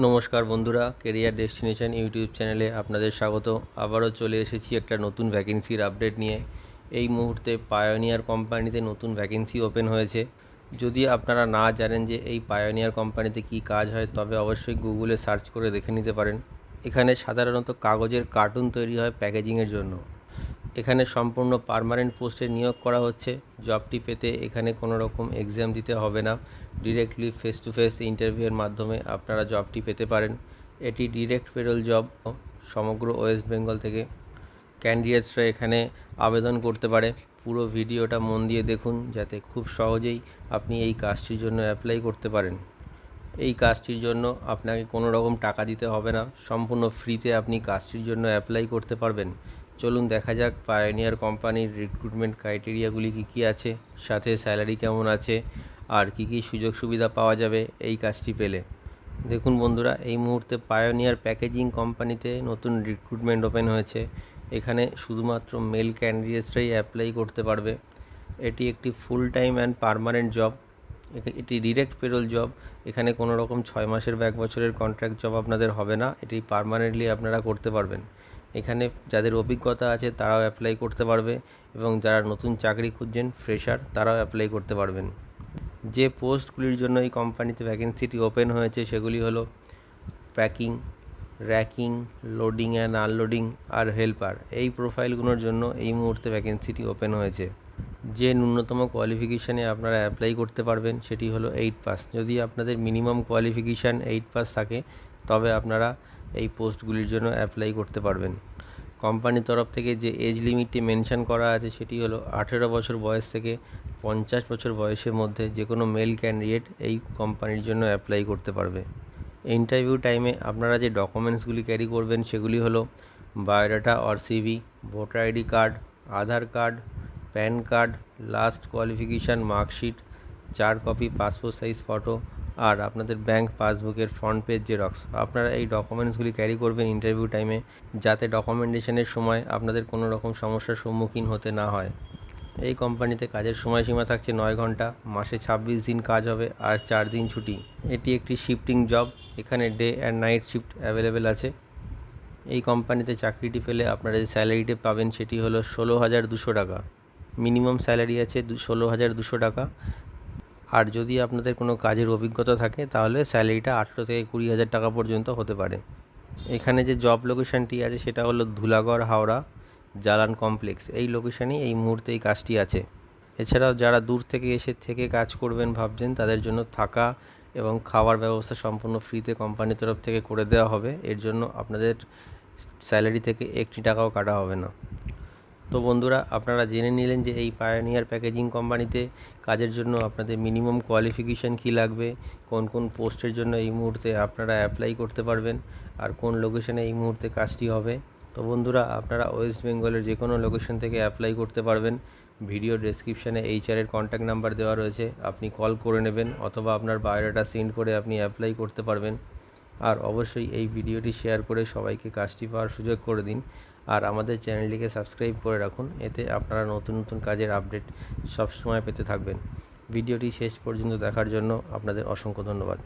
নমস্কার বন্ধুরা, career destination YouTube চ্যানেলে আপনাদের স্বাগত। আবারও চলে এসেছি একটা নতুন ভ্যাকেন্সির আপডেট নিয়ে। এই মুহূর্তে পায়োনিয়ার কোম্পানিতে নতুন ভ্যাকেন্সি ওপেন হয়েছে। যদি আপনারা না জানেন যে এই পায়োনিয়ার কোম্পানিতে কি কাজ হয়, তবে অবশ্যই গুগলে সার্চ করে দেখে নিতে পারেন। এখানে সাধারণত কাগজের কার্টুন তৈরি হয় প্যাকেজিংয়ের জন্য। এখানে সম্পূর্ণ পার্মানেন্ট পোস্টে নিয়োগ করা হচ্ছে। জবটি পেতে এখানে কোনো রকম এক্সাম দিতে হবে না, ডিরেক্টলি ফেস টু ফেস ইন্টারভিউয়ের মাধ্যমে আপনারা জবটি পেতে পারেন। এটি ডিরেক্ট পেরোল জব, সমগ্র ওয়েস্ট বেঙ্গল থেকে ক্যান্ডিডেটসরা এখানে আবেদন করতে পারে। পুরো ভিডিওটা মন দিয়ে দেখুন, যাতে খুব সহজেই আপনি এই কাজটির জন্য অ্যাপ্লাই করতে পারেন। এই কাজটির জন্য আপনাকে কোনো রকম টাকা দিতে হবে না, সম্পূর্ণ ফ্রিতে আপনি কাজটির জন্য অ্যাপ্লাই করতে পারবেন। চলুন দেখা যাক পায়োনিয়ার কোম্পানির রিক্রুটমেন্ট ক্রাইটেরিয়াগুলি কী আছে, সাথে স্যালারি কেমন আছে, আর কী সুযোগ সুবিধা পাওয়া যাবে এই কাজটি পেলে। দেখুন বন্ধুরা, এই মুহূর্তে পায়োনিয়ার প্যাকেজিং কোম্পানিতে নতুন রিক্রুটমেন্ট ওপেন হয়েছে। এখানে শুধুমাত্র মেল ক্যান্ডিডেটসরাই অ্যাপ্লাই করতে পারবে। এটি একটি full time and permanent job. এটি ডিরেক্ট পেরোল জব। এখানে কোনো রকম 6 মাসের বা 1 বছরের কন্ট্রাক্ট জব আপনাদের হবে না, এটি পার্মানেন্টলি আপনারা করতে পারবেন। এখানে যাদের অভিজ্ঞতা আছে তারাও অ্যাপ্লাই করতে পারবে, এবং যারা নতুন চাকরি খুঁজছেন ফ্রেশার, তারাও অ্যাপ্লাই করতে পারবেন। যে পোস্টগুলির জন্য এই কোম্পানিতে ভ্যাকেন্সিটি ওপেন হয়েছে সেগুলি হলো packing, racking, loading and unloading আর হেল্পার। এই প্রোফাইলগুলোর জন্য এই মুহূর্তে ভ্যাকেন্সিটি ওপেন হয়েছে। যে ন্যূনতম কোয়ালিফিকেশানে আপনারা অ্যাপ্লাই করতে পারবেন সেটি হলো 8 পাস। যদি আপনাদের মিনিমাম কোয়ালিফিকেশান 8 পাস থাকে, তবে আপনারা এই পোস্টগুলির জন্য অ্যাপ্লাই করতে পারবেন। কোম্পানির তরফ থেকে যে এজ লিমিটটি মেনশন করা আছে সেটি হলো 18 বছর বয়স থেকে 50 বছর বয়সের মধ্যে যে কোনো মেল ক্যান্ডিডেট এই কোম্পানির জন্য অ্যাপ্লাই করতে পারবে। ইন্টারভিউ টাইমে আপনারা যে ডকুমেন্টসগুলি ক্যারি করবেন সেগুলি হলো biodata or CV, voter ID card, Aadhaar card, PAN card, last qualification marksheet, 4 copy passport size photo, আর আপনাদের ব্যাংক পাসবুকের ফ্রন্ট পেজ জেরক্স। আপনারা এই ডকুমেন্টসগুলি ক্যারি করবেন ইন্টারভিউ টাইমে, যাতে ডকুমেন্টেশনের সময় আপনাদের কোনো রকম সমস্যার সম্মুখীন হতে না হয়। এই কোম্পানিতে কাজের সময়সীমা থাকছে 9 ঘন্টা, মাসে 26 দিন কাজ হবে আর 4 দিন ছুটি। এটি একটি শিফটিং জব, এখানে day and night shift available আছে। এই কোম্পানিতে চাকরিটি পেলে আপনারা যে স্যালারিটি পাবেন সেটি হলো 16,200 টাকা। মিনিমাম স্যালারি আছে 16,200 টাকা। আর যদি আপনাদের কোনো কাজের অভিজ্ঞতা থাকে তাহলে স্যালারিটা 18 থেকে 20,000 টাকা পর্যন্ত হতে পারে। এখানে যে জব লোকেশানটি আছে সেটা হলো ধুলাগড়, হাওড়া, জালান কমপ্লেক্স। এই লোকেশানেই এই মুহূর্তে এই কাজটি আছে। এছাড়াও যারা দূর থেকে এসে কাজ করবেন ভাবছেন, তাদের জন্য থাকা এবং খাওয়ার ব্যবস্থা সম্পূর্ণ ফ্রিতে কোম্পানির তরফ থেকে করে দেওয়া হবে। এর জন্য আপনাদের স্যালারি থেকে 1 টাকাও কাটা হবে না। তো বন্ধুরা, আপনারা জেনে নিলেন যে এই পায়োনিয়ার প্যাকেজিং কোম্পানিতে কাজের জন্য আপনাদের মিনিমাম কোয়ালিফিকেশান কী লাগবে, কোন কোন পোস্টের জন্য এই মুহূর্তে আপনারা অ্যাপ্লাই করতে পারবেন, আর কোন লোকেশানে এই মুহূর্তে কাজটি হবে। তো বন্ধুরা, আপনারা ওয়েস্ট বেঙ্গলের যে কোনো লোকেশন থেকে অ্যাপ্লাই করতে পারবেন। ভিডিও ডেসক্রিপশানে এইচআরের কন্ট্যাক্ট নাম্বার দেওয়া রয়েছে, আপনি কল করে নেবেন, অথবা আপনার বায়োডাটা সেন্ড করে আপনি অ্যাপ্লাই করতে পারবেন। আর অবশ্যই এই ভিডিওটি শেয়ার করে সবাইকে কাজটি পাওয়ার সুযোগ করে দিন। আর আমাদের চ্যানেলটিকে সাবস্ক্রাইব করে রাখুন, এতে আপনারা নতুন নতুন কাজের আপডেট সবসময় পেতে থাকবেন। ভিডিওটি শেষ পর্যন্ত দেখার জন্য আপনাদের অসংখ্য ধন্যবাদ।